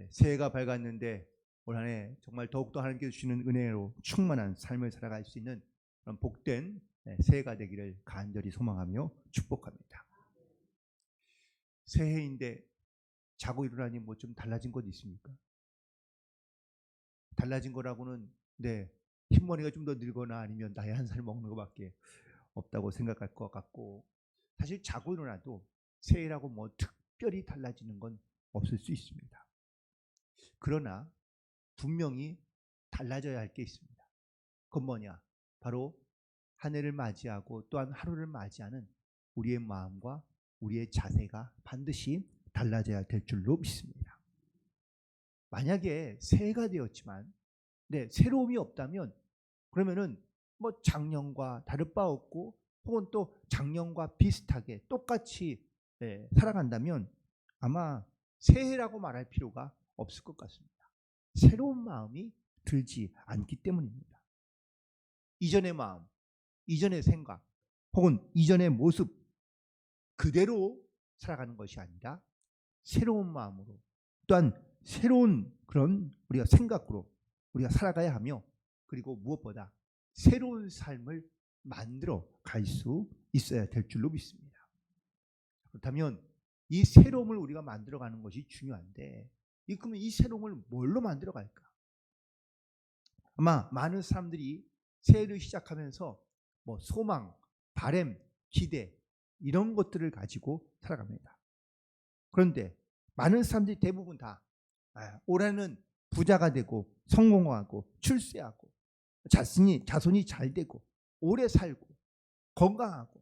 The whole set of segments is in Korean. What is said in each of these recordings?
새해가 밝았는데 올 한 해 정말 더욱더 하나님께서 주시는 은혜로 충만한 삶을 살아갈 수 있는 그런 복된 새해가 되기를 간절히 소망하며 축복합니다. 새해인데 자고 일어나니 뭐 좀 달라진 것 있습니까? 달라진 거라고는 흰머리가 좀 더 늘거나 아니면 나이 한 살 먹는 것밖에 없다고 생각할 것 같고, 사실 자고 일어나도 새해라고 뭐 특별히 달라지는 건 없을 수 있습니다. 그러나 분명히 달라져야 할 게 있습니다. 그건 뭐냐? 바로 한 해를 맞이하고 또한 하루를 맞이하는 우리의 마음과 우리의 자세가 반드시 달라져야 될 줄로 믿습니다. 만약에 새해가 되었지만 새로움이 없다면 그러면은 뭐 작년과 다를 바 없고 혹은 또 작년과 비슷하게 똑같이 살아간다면 아마 새해라고 말할 필요가 없을 것 같습니다. 새로운 마음이 들지 않기 때문입니다. 이전의 마음, 이전의 생각 혹은 이전의 모습 그대로 살아가는 것이 아니라 새로운 마음으로 또한 새로운 그런 우리가 생각으로 우리가 살아가야 하며, 그리고 무엇보다 새로운 삶을 만들어 갈 수 있어야 될 줄로 믿습니다. 그렇다면 이 새로움을 우리가 만들어가는 것이 중요한데, 그러면 이 새로움을 뭘로 만들어 갈까? 아마 많은 사람들이 새해를 시작하면서 뭐 소망, 바람, 기대 이런 것들을 가지고 살아갑니다. 그런데 많은 사람들이 대부분 다 올해는 부자가 되고 성공하고 출세하고 자손이 잘 되고 오래 살고 건강하고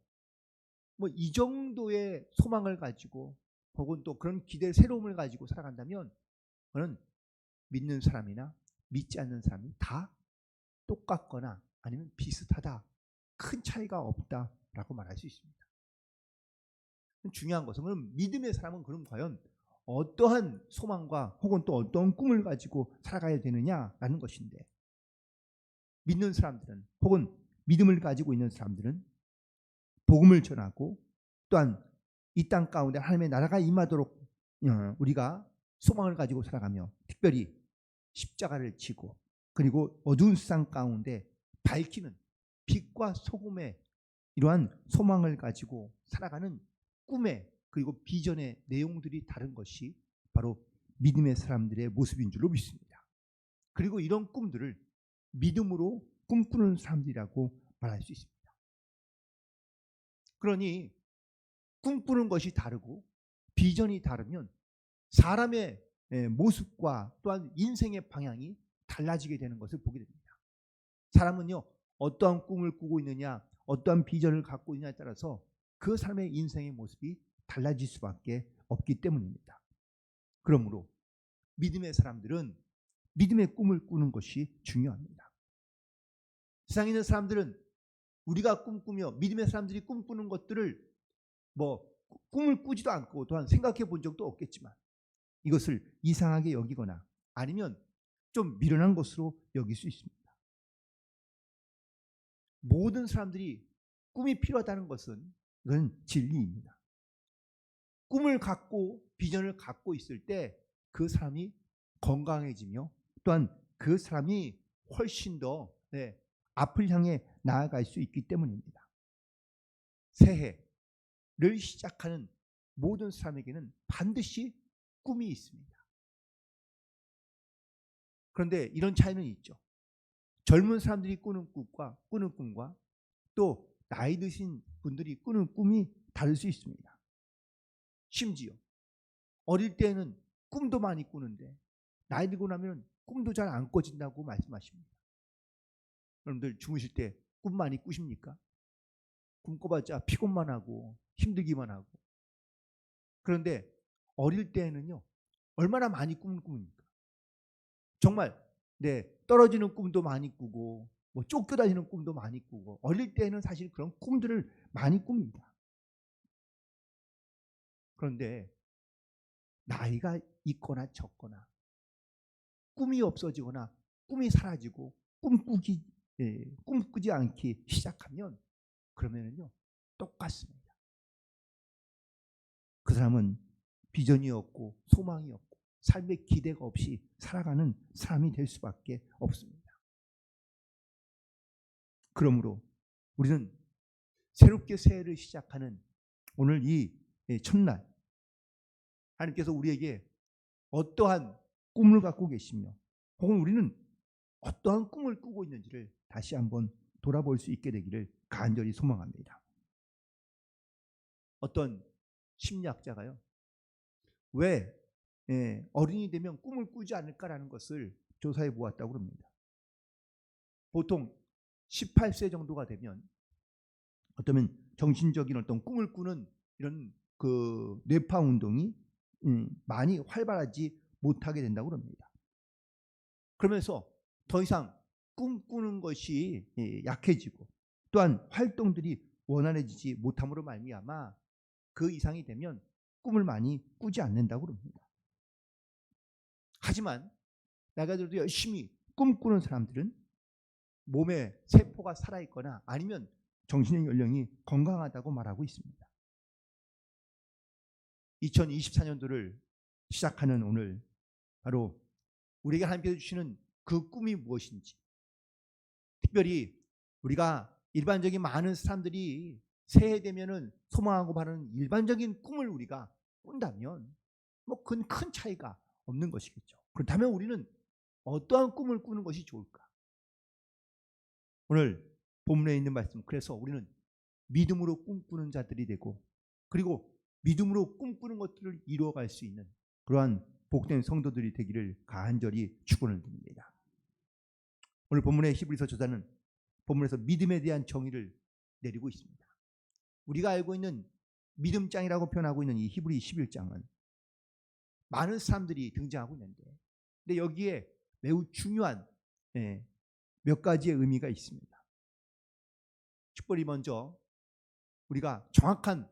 뭐 이 정도의 소망을 가지고 혹은 또 그런 기대 새로움을 가지고 살아간다면 그는 믿는 사람이나 믿지 않는 사람이 다 똑같거나 아니면 비슷하다, 큰 차이가 없다라고 말할 수 있습니다. 중요한 것은 그럼 믿음의 사람은 그럼 과연 어떠한 소망과 혹은 또 어떤 꿈을 가지고 살아가야 되느냐라는 것인데, 믿는 사람들은 혹은 믿음을 가지고 있는 사람들은 복음을 전하고 또한 이 땅 가운데 하나님의 나라가 임하도록 우리가 소망을 가지고 살아가며 특별히 십자가를 지고 그리고 어두운 세상 가운데 밝히는 빛과 소금의 이러한 소망을 가지고 살아가는 꿈의 그리고 비전의 내용들이 다른 것이 바로 믿음의 사람들의 모습인 줄로 믿습니다. 그리고 이런 꿈들을 믿음으로 꿈꾸는 사람들이라고 말할 수 있습니다. 그러니 꿈꾸는 것이 다르고 비전이 다르면 사람의 모습과 또한 인생의 방향이 달라지게 되는 것을 보게 됩니다. 사람은요, 어떠한 꿈을 꾸고 있느냐, 어떠한 비전을 갖고 있느냐에 따라서 그 사람의 인생의 모습이 달라질 수밖에 없기 때문입니다. 그러므로 믿음의 사람들은 믿음의 꿈을 꾸는 것이 중요합니다. 세상에 있는 사람들은 우리가 꿈꾸며 믿음의 사람들이 꿈꾸는 것들을 뭐 꿈을 꾸지도 않고 또한 생각해 본 적도 없겠지만 이것을 이상하게 여기거나 아니면 좀 미련한 것으로 여길 수 있습니다. 모든 사람들이 꿈이 필요하다는 것은 이건 진리입니다. 꿈을 갖고 비전을 갖고 있을 때 그 사람이 건강해지며 또한 그 사람이 훨씬 더 앞을 향해 나아갈 수 있기 때문입니다. 새해를 시작하는 모든 사람에게는 반드시 꿈이 있습니다. 그런데 이런 차이는 있죠. 젊은 사람들이 꾸는 꿈과 또 나이 드신 분들이 꾸는 꿈이 다를 수 있습니다. 심지어 어릴 때는 꿈도 많이 꾸는데 나이 들고 나면 꿈도 잘 안 꿔진다고 말씀하십니다. 여러분들 주무실 때 꿈 많이 꾸십니까? 꿈 꿔봤자 피곤만 하고 힘들기만 하고. 그런데 어릴 때는요 얼마나 많이 꿈을 꿉니까? 정말 떨어지는 꿈도 많이 꾸고 뭐 쫓겨다니는 꿈도 많이 꾸고 어릴 때는 사실 그런 꿈들을 많이 꿉니다. 그런데 나이가 있거나 적거나 꿈이 없어지거나 꿈이 사라지고 꿈꾸지 않기 시작하면 그러면은요 똑같습니다. 그 사람은 비전이 없고 소망이 없고 삶의 기대가 없이 살아가는 사람이 될 수밖에 없습니다. 그러므로 우리는 새롭게 새해를 시작하는 오늘 이 첫날, 하나님께서 우리에게 어떠한 꿈을 갖고 계시며 혹은 우리는 어떠한 꿈을 꾸고 있는지를 다시 한번 돌아볼 수 있게 되기를 간절히 소망합니다. 어떤 심리학자가요, 왜 어린이 되면 꿈을 꾸지 않을까라는 것을 조사해 보았다고 합니다. 보통 18세 정도가 되면 어쩌면 정신적인 어떤 꿈을 꾸는 이런 그 뇌파 운동이 많이 활발하지 못하게 된다고 합니다. 그러면서 더 이상 꿈꾸는 것이 약해지고 또한 활동들이 원활해지지 못함으로 말미암아 그 이상이 되면 꿈을 많이 꾸지 않는다고 합니다. 하지만 나가더라도 열심히 꿈꾸는 사람들은 몸에 세포가 살아있거나 아니면 정신의 연령이 건강하다고 말하고 있습니다. 2024년도를 시작하는 오늘, 바로 우리에게 하나님께서 주시는 그 꿈이 무엇인지, 특별히 우리가 일반적인 많은 사람들이 새해 되면은 소망하고 바라는 일반적인 꿈을 우리가 꾼다면 뭐 큰 차이가 없는 것이겠죠. 그렇다면 우리는 어떠한 꿈을 꾸는 것이 좋을까? 오늘 본문에 있는 말씀, 그래서 우리는 믿음으로 꿈꾸는 자들이 되고 그리고 믿음으로 꿈꾸는 것들을 이루어갈 수 있는 그러한 복된 성도들이 되기를 간절히 축원을 드립니다. 오늘 본문의 히브리서 저자는 본문에서 믿음에 대한 정의를 내리고 있습니다. 우리가 알고 있는 믿음장이라고 표현하고 있는 이 히브리 11장은 많은 사람들이 등장하고 있는데, 근데 여기에 매우 중요한 몇 가지의 의미가 있습니다. 특별히 먼저 우리가 정확한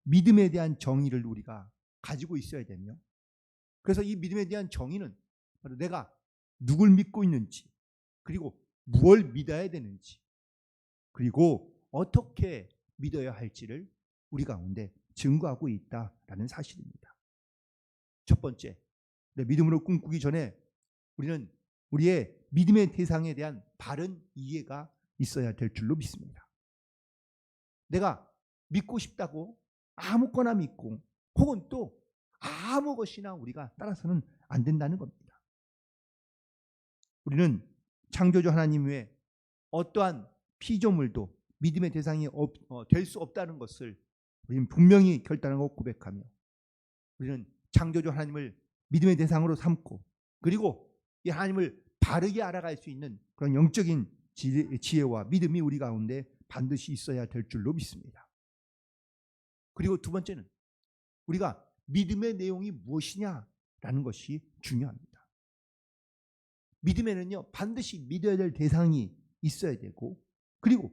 믿음에 대한 정의를 우리가 가지고 있어야 되며, 그래서 이 믿음에 대한 정의는 바로 내가 누굴 믿고 있는지, 그리고 무엇을 믿어야 되는지, 그리고 어떻게 믿어야 할지를 우리 가운데 증거하고 있다라는 사실입니다. 첫 번째, 믿음으로 꿈꾸기 전에 우리는 우리의 믿음의 대상에 대한 바른 이해가 있어야 될 줄로 믿습니다. 내가 믿고 싶다고 아무거나 믿고 혹은 또 아무 것이나 우리가 따라서는 안 된다는 겁니다. 우리는 창조주 하나님 외에 어떠한 피조물도 믿음의 대상이 될 수 없다는 것을 우리는 분명히 결단하고 고백하며, 우리는 창조주 하나님을 믿음의 대상으로 삼고 그리고 이 하나님을 바르게 알아갈 수 있는 그런 영적인 지혜와 믿음이 우리 가운데 반드시 있어야 될 줄로 믿습니다. 그리고 두 번째는 우리가 믿음의 내용이 무엇이냐라는 것이 중요합니다. 믿음에는요, 반드시 믿어야 될 대상이 있어야 되고, 그리고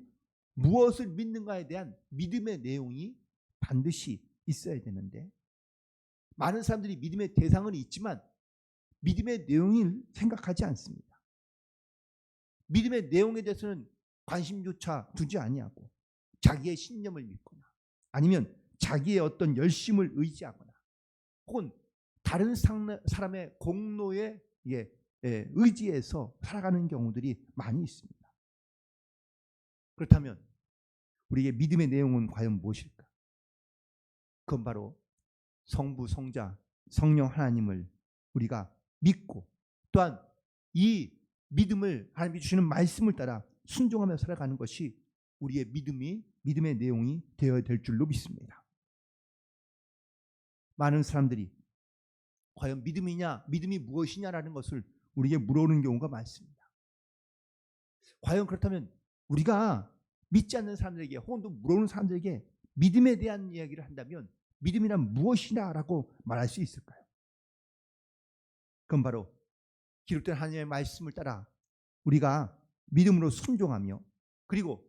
무엇을 믿는가에 대한 믿음의 내용이 반드시 있어야 되는데, 많은 사람들이 믿음의 대상은 있지만 믿음의 내용을 생각하지 않습니다. 믿음의 내용에 대해서는 관심조차 두지 아니하고 자기의 신념을 믿거나 아니면 자기의 어떤 열심을 의지하거나 혹은 다른 사람의 공로에 의지해서 살아가는 경우들이 많이 있습니다. 그렇다면 우리의 믿음의 내용은 과연 무엇일까? 그건 바로 성부, 성자, 성령 하나님을 우리가 믿고 또한 이 믿음을 하나님이 주시는 말씀을 따라 순종하며 살아가는 것이 우리의 믿음의 내용이 되어야 될 줄로 믿습니다. 많은 사람들이 과연 믿음이 무엇이냐라는 것을 우리에게 물어오는 경우가 많습니다. 과연 그렇다면 우리가 믿지 않는 사람들에게 혹은 또 물어오는 사람들에게 믿음에 대한 이야기를 한다면 믿음이란 무엇이냐라고 말할 수 있을까요? 그건 바로 기록된 하나님의 말씀을 따라 우리가 믿음으로 순종하며 그리고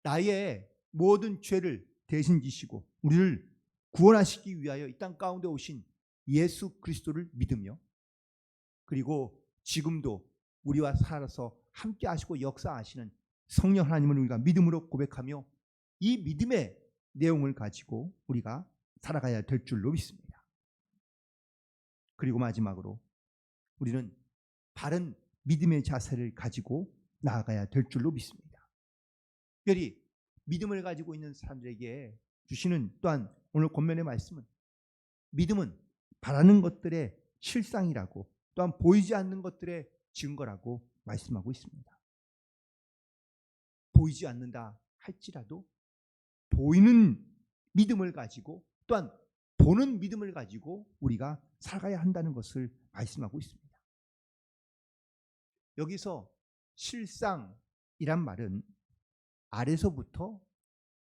나의 모든 죄를 대신 지시고 우리를 구원하시기 위하여 이 땅 가운데 오신 예수 그리스도를 믿으며 그리고 지금도 우리와 살아서 함께 하시고 역사하시는 성령 하나님을 우리가 믿음으로 고백하며 이 믿음의 내용을 가지고 우리가 살아가야 될 줄로 믿습니다. 그리고 마지막으로 우리는 바른 믿음의 자세를 가지고 나아가야 될 줄로 믿습니다. 특별히 믿음을 가지고 있는 사람들에게 주시는 또한 오늘 본문의 말씀은 믿음은 바라는 것들의 실상이라고 또한 보이지 않는 것들의 증거라고 말씀하고 있습니다. 보이지 않는다 할지라도 보이는 믿음을 가지고 또한 보는 믿음을 가지고 우리가 살아가야 한다는 것을 말씀하고 있습니다. 여기서 실상이란 말은 아래서부터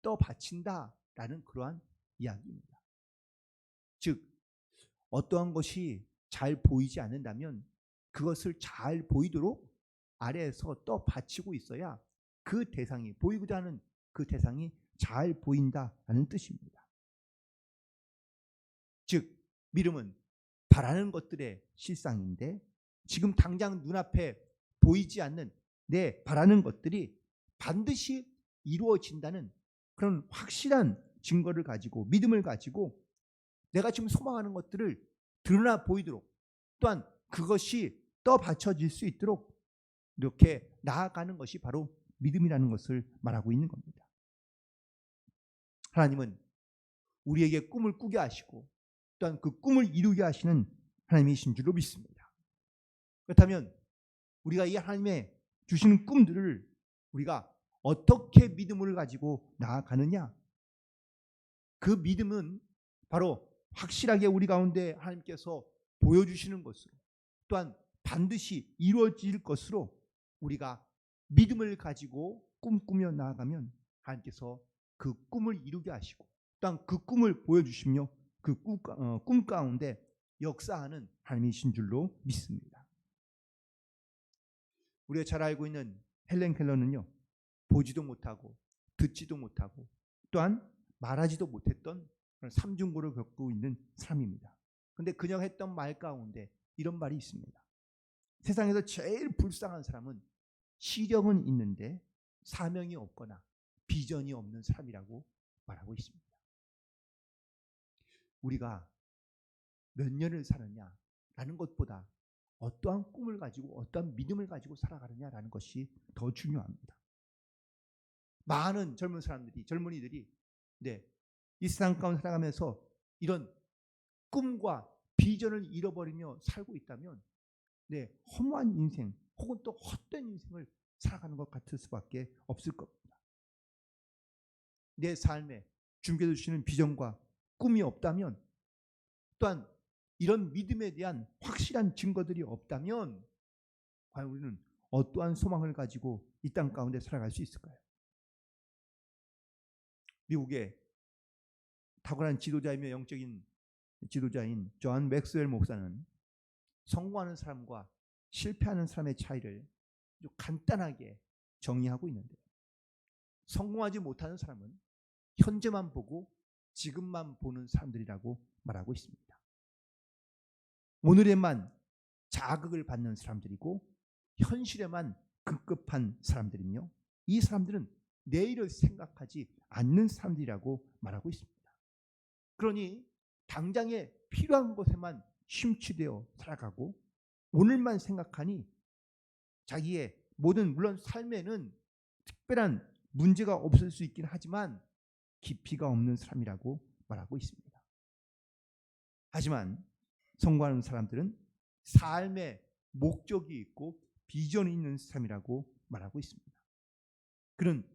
떠받친다라는 그러한 이야기입니다. 즉 어떠한 것이 잘 보이지 않는다면 그것을 잘 보이도록 아래에서 떠받치고 있어야 그 대상이 보이고자 하는 그 대상이 잘 보인다라는 뜻입니다. 즉 믿음은 바라는 것들의 실상인데 지금 당장 눈앞에 보이지 않는 내 바라는 것들이 반드시 이루어진다는 그런 확실한 증거를 가지고 믿음을 가지고 내가 지금 소망하는 것들을 드러나 보이도록 또한 그것이 떠받쳐질 수 있도록 이렇게 나아가는 것이 바로 믿음이라는 것을 말하고 있는 겁니다. 하나님은 우리에게 꿈을 꾸게 하시고 또한 그 꿈을 이루게 하시는 하나님이신 줄로 믿습니다. 그렇다면 우리가 이 하나님의 주시는 꿈들을 우리가 어떻게 믿음을 가지고 나아가느냐? 그 믿음은 바로 확실하게 우리 가운데 하나님께서 보여주시는 것으로 또한 반드시 이루어질 것으로 우리가 믿음을 가지고 꿈꾸며 나아가면 하나님께서 그 꿈을 이루게 하시고 또한 그 꿈을 보여주시며 그 꿈 가운데 역사하는 하나님이신 줄로 믿습니다. 우리가 잘 알고 있는 헬렌 켈러는요, 보지도 못하고 듣지도 못하고 또한 말하지도 못했던 그런 삼중고를 겪고 있는 사람입니다. 그런데 그녀가 했던 말 가운데 이런 말이 있습니다. 세상에서 제일 불쌍한 사람은 시력은 있는데 사명이 없거나 비전이 없는 사람이라고 말하고 있습니다. 우리가 몇 년을 사느냐라는 것보다 어떠한 꿈을 가지고 어떠한 믿음을 가지고 살아가느냐라는 것이 더 중요합니다. 많은 젊은이들이 이 세상 가운데 살아가면서 이런 꿈과 비전을 잃어버리며 살고 있다면 허무한 인생 혹은 또 헛된 인생을 살아가는 것 같을 수밖에 없을 겁니다. 내 삶에 주님께서 주시는 비전과 꿈이 없다면 또한 이런 믿음에 대한 확실한 증거들이 없다면 과연 우리는 어떠한 소망을 가지고 이 땅 가운데 살아갈 수 있을까요? 미국의 탁월한 지도자이며 영적인 지도자인 존 맥스웰 목사는 성공하는 사람과 실패하는 사람의 차이를 아주 간단하게 정리하고 있는데 성공하지 못하는 사람은 현재만 보고 지금만 보는 사람들이라고 말하고 있습니다. 오늘에만 자극을 받는 사람들이고 현실에만 급급한 사람들이며 이 사람들은 내일을 생각하지 않는 사람들이라고 말하고 있습니다. 그러니 당장에 필요한 것에만 심취되어 살아가고 오늘만 생각하니 자기의 모든 물론 삶에는 특별한 문제가 없을 수 있긴 하지만 깊이가 없는 사람이라고 말하고 있습니다. 하지만 성공하는 사람들은 삶의 목적이 있고 비전이 있는 사람이라고 말하고 있습니다. 그는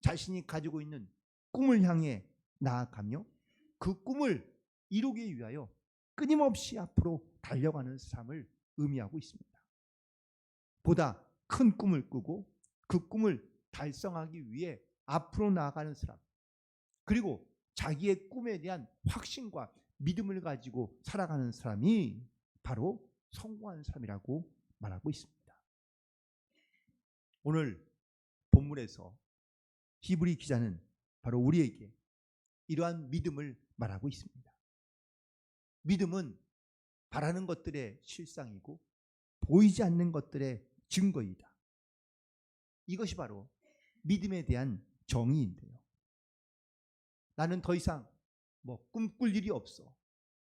자신이 가지고 있는 꿈을 향해 나아가며 그 꿈을 이루기 위하여 끊임없이 앞으로 달려가는 삶을 의미하고 있습니다. 보다 큰 꿈을 꾸고 그 꿈을 달성하기 위해 앞으로 나아가는 사람, 그리고 자기의 꿈에 대한 확신과 믿음을 가지고 살아가는 사람이 바로 성공하는 사람이라고 말하고 있습니다. 오늘 본문에서 히브리 기자는 바로 우리에게 이러한 믿음을 말하고 있습니다. 믿음은 바라는 것들의 실상이고 보이지 않는 것들의 증거이다. 이것이 바로 믿음에 대한 정의인데요. 나는 더 이상 꿈꿀 일이 없어.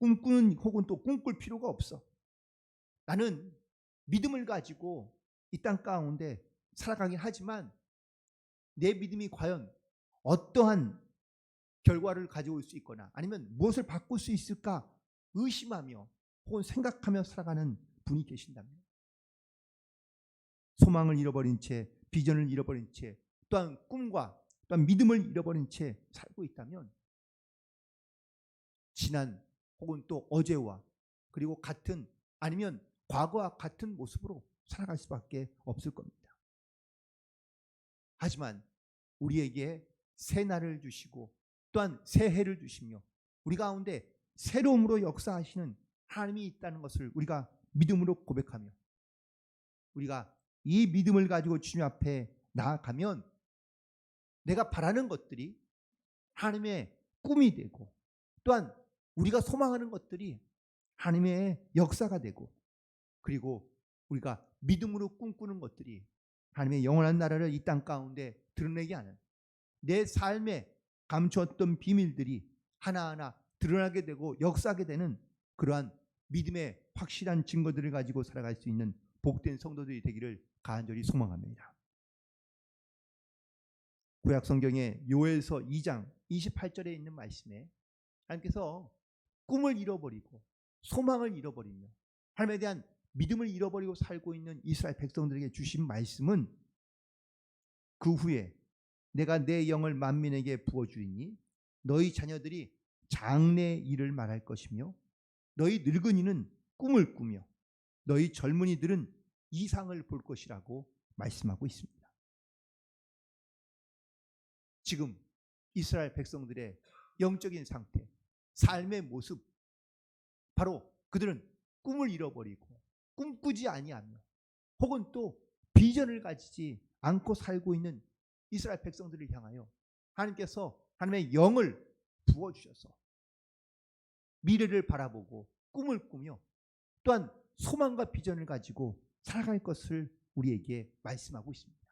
꿈꾸는 혹은 또 꿈꿀 필요가 없어. 나는 믿음을 가지고 이 땅 가운데 살아가긴 하지만 내 믿음이 과연 어떠한 결과를 가져올 수 있거나 아니면 무엇을 바꿀 수 있을까 의심하며 혹은 생각하며 살아가는 분이 계신다면, 소망을 잃어버린 채, 비전을 잃어버린 채, 또한 꿈과 또한 믿음을 잃어버린 채 살고 있다면 지난 혹은 또 어제와 그리고 같은 아니면 과거와 같은 모습으로 살아갈 수밖에 없을 겁니다. 하지만 우리에게 새 날을 주시고 또한 새 해를 주시며 우리 가운데 새로움으로 역사하시는 하나님이 있다는 것을 우리가 믿음으로 고백하며 우리가 이 믿음을 가지고 주님 앞에 나아가면 내가 바라는 것들이 하나님의 꿈이 되고 또한 우리가 소망하는 것들이 하나님의 역사가 되고 그리고 우리가 믿음으로 꿈꾸는 것들이 하나님의 영원한 나라를 이 땅 가운데 드러내게 하는 내 삶에 감추었던 비밀들이 하나하나 드러나게 되고 역사하게 되는 그러한 믿음의 확실한 증거들을 가지고 살아갈 수 있는 복된 성도들이 되기를 간절히 소망합니다. 구약 성경의 요엘서 2장 28절에 있는 말씀에 하나님께서 꿈을 잃어버리고 소망을 잃어버리며 하나님에 대한 믿음을 잃어버리고 살고 있는 이스라엘 백성들에게 주신 말씀은 그 후에 내가 내 영을 만민에게 부어주리니 너희 자녀들이 장래의 일을 말할 것이며 너희 늙은이는 꿈을 꾸며 너희 젊은이들은 이상을 볼 것이라고 말씀하고 있습니다. 지금 이스라엘 백성들의 영적인 상태, 삶의 모습, 바로 그들은 꿈을 잃어버리고 꿈꾸지 아니하며 혹은 또 비전을 가지지 않고 살고 있는 이스라엘 백성들을 향하여 하나님께서 하나님의 영을 부어주셔서 미래를 바라보고 꿈을 꾸며 또한 소망과 비전을 가지고 살아갈 것을 우리에게 말씀하고 있습니다.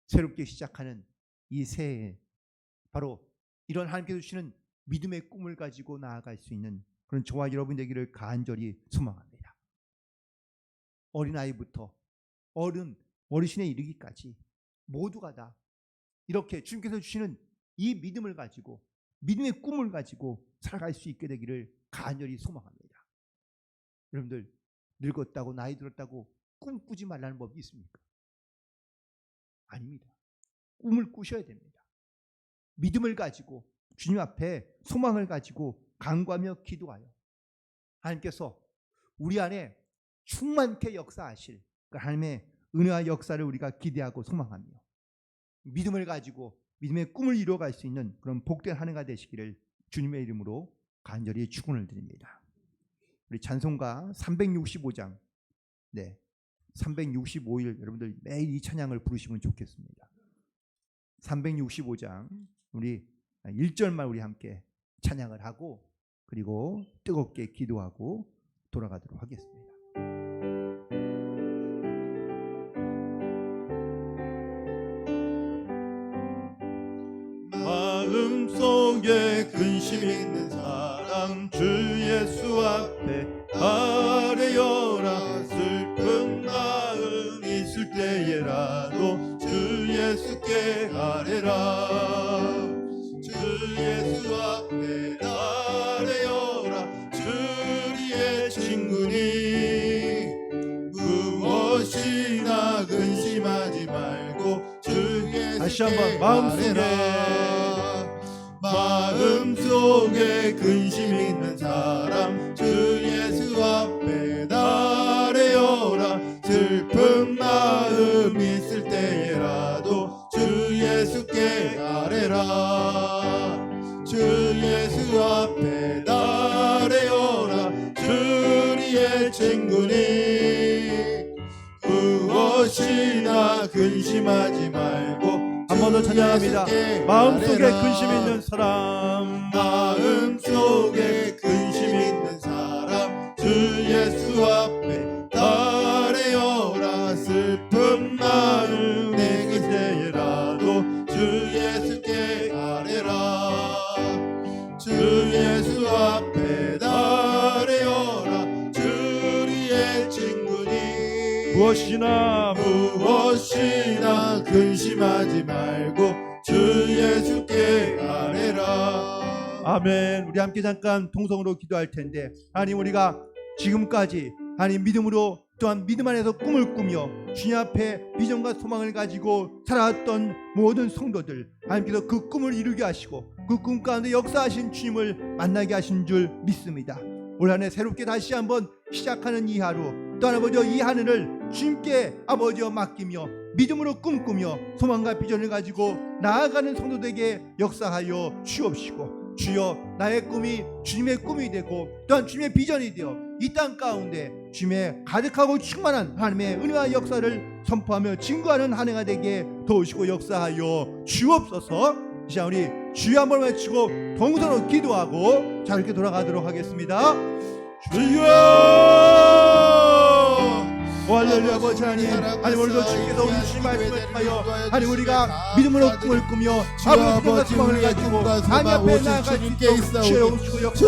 새롭게 시작하는 이 새해에 바로 이런 하나님께서 주시는 믿음의 꿈을 가지고 나아갈 수 있는 그런 저와 여러분 되기를 간절히 소망합니다. 어린아이부터 어르신에 이르기까지 모두가 다 이렇게 주님께서 주시는 이 믿음을 가지고 믿음의 꿈을 가지고 살아갈 수 있게 되기를 간절히 소망합니다. 여러분들 늙었다고 나이 들었다고 꿈꾸지 말라는 법이 있습니까? 아닙니다. 꿈을 꾸셔야 됩니다. 믿음을 가지고 주님 앞에 소망을 가지고 간구하며 기도하여 하나님께서 우리 안에 충만케 역사하실 그 하나님의 은혜와 역사를 우리가 기대하고 소망하며 믿음을 가지고 믿음의 꿈을 이루어갈 수 있는 그런 복된 한 해가 되시기를 주님의 이름으로 간절히 축원을 드립니다. 우리 찬송가 365장 365일 여러분들 매일 이 찬양을 부르시면 좋겠습니다. 365장 우리 1절만 우리 함께 찬양을 하고 그리고 뜨겁게 기도하고 돌아가도록 하겠습니다. 마음속에 근심 있는 사람 주 예수 앞에 아뢰어라. 슬픈 마음 있을 때에라도 주 예수께 아뢰라. 주 예수 앞에 아뢰어라. 주리의 친구니 무엇이나 근심하지 말고 주 예수께 다시 한번 아뢰라. 마음속에 근심 있는 사람 주 예수 앞에 아뢰어라. 슬픈 마음 있을 때에라도 주 예수께 아뢰라. 주 예수 앞에 아뢰어라. 주리의 친구니 무엇이나 근심하지 말고 한 번 더 찬양합니다. 마음속에 근심 있는 사람 마음속에 근심 있는 사람 주 예수 앞에 아뢰어라. 슬픈 마음 내게 때라도 주 예수께 아뢰라. 주 예수 무엇이나 근심하지 말고 주 예수께 아뢰라. 아멘. 우리 함께 잠깐 통성으로 기도할 텐데, 하나님, 우리가 지금까지 하나님 믿음으로 또한 믿음 안에서 꿈을 꾸며 주님 앞에 비전과 소망을 가지고 살아왔던 모든 성도들, 하나님께서 그 꿈을 이루게 하시고 그 꿈 가운데 역사하신 주님을 만나게 하신 줄 믿습니다. 올 한 해 새롭게 다시 한번 시작하는 이 하루, 또한 아버지여 이 하늘을 주님께 아버지여 맡기며 믿음으로 꿈꾸며 소망과 비전을 가지고 나아가는 성도들에게 역사하여 주옵시고, 주여 나의 꿈이 주님의 꿈이 되고 또한 주님의 비전이 되어 이 땅 가운데 주님의 가득하고 충만한 하나님의 은혜와 역사를 선포하며 증거하는 한 해가 되게 도우시고 역사하여 주옵소서. 이제 우리 주여 한번 외치고 동서로 기도하고 자 이렇게 돌아가도록 하겠습니다. 주여 할렐루야. 아버지 하나님, 하나님 오늘도 주께서 우리 주님 말씀을 통하여 하나님 우리가 믿음으로 꿈을 꾸며 아버지 소망을 가지고 하나님 앞에 나아갈 수 있도록 주여 오시고 역사